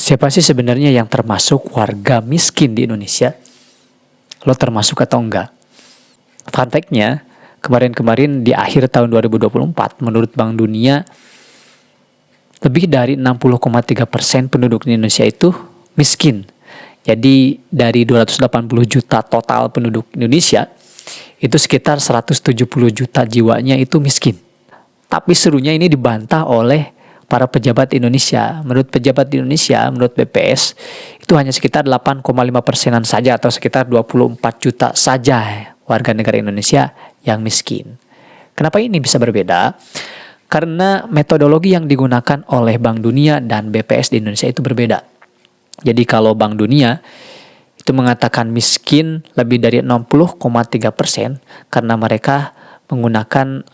Siapa sih sebenarnya yang termasuk warga miskin di Indonesia? Lo termasuk atau enggak? Fun fact-nya, kemarin-kemarin di akhir tahun 2024, menurut Bank Dunia, lebih dari 60,3% penduduk di Indonesia itu miskin. Jadi dari 280 juta total penduduk Indonesia, itu sekitar 170 juta jiwanya itu miskin. Tapi serunya ini dibantah oleh para pejabat Indonesia. Menurut pejabat di Indonesia, menurut BPS, itu hanya sekitar 8,5%-an saja atau sekitar 24 juta saja warga negara Indonesia yang miskin. Kenapa ini bisa berbeda? Karena metodologi yang digunakan oleh Bank Dunia dan BPS di Indonesia itu berbeda. Jadi kalau Bank Dunia itu mengatakan miskin lebih dari 60,3% karena mereka menggunakan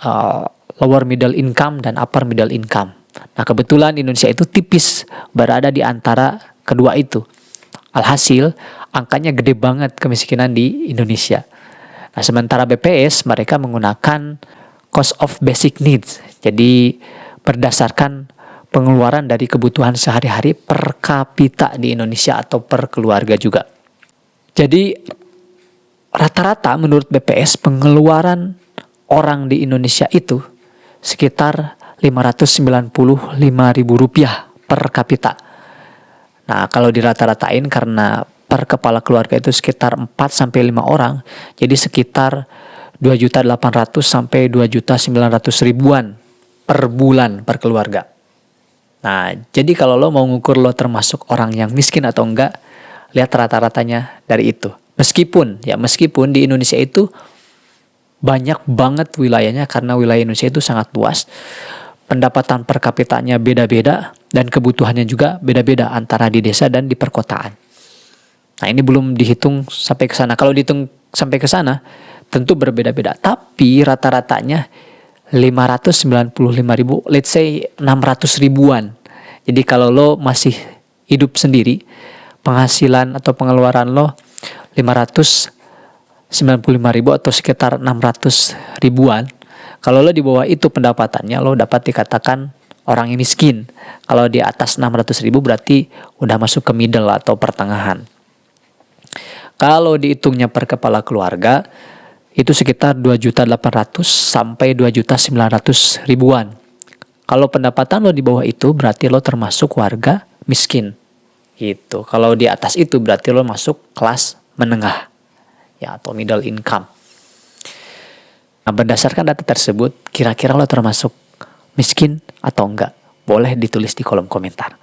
lower middle income dan upper middle income. Nah, kebetulan Indonesia itu tipis berada di antara kedua itu. Alhasil, angkanya gede banget kemiskinan di Indonesia. Nah, sementara BPS mereka menggunakan cost of basic needs. Jadi, berdasarkan pengeluaran dari kebutuhan sehari-hari per kapita di Indonesia atau per keluarga juga. Jadi, rata-rata menurut BPS pengeluaran orang di Indonesia itu sekitar Rp595.000 per kapita. Nah, kalau dirata-ratain karena per kepala keluarga itu sekitar 4-5 orang, jadi sekitar 2.800.000 sampai 2.900.000-an per bulan per keluarga. Nah, jadi kalau lo mau ngukur lo termasuk orang yang miskin atau enggak, lihat rata-ratanya dari itu. Meskipun di Indonesia itu banyak banget wilayahnya karena wilayah Indonesia itu sangat luas. Pendapatan per kapitanya beda-beda dan kebutuhannya juga beda-beda antara di desa dan di perkotaan. Nah, ini belum dihitung sampai ke sana. Kalau dihitung sampai ke sana tentu berbeda-beda. Tapi rata-ratanya 595.000, let's say 600 ribuan. Jadi kalau lo masih hidup sendiri, penghasilan atau pengeluaran lo 595.000 atau sekitar 600 ribuan. Kalau lo di bawah itu pendapatannya, lo dapat dikatakan orang yang miskin. Kalau di atas 600.000 berarti udah masuk ke middle atau pertengahan. Kalau dihitungnya per kepala keluarga, itu sekitar 2.800.000 sampai 2.900.000-an. Kalau pendapatan lo di bawah itu, berarti lo termasuk warga miskin. Gitu. Kalau di atas itu, berarti lo masuk kelas menengah, ya, atau middle income. Nah, berdasarkan data tersebut, kira-kira lo termasuk miskin atau enggak? Boleh ditulis di kolom komentar.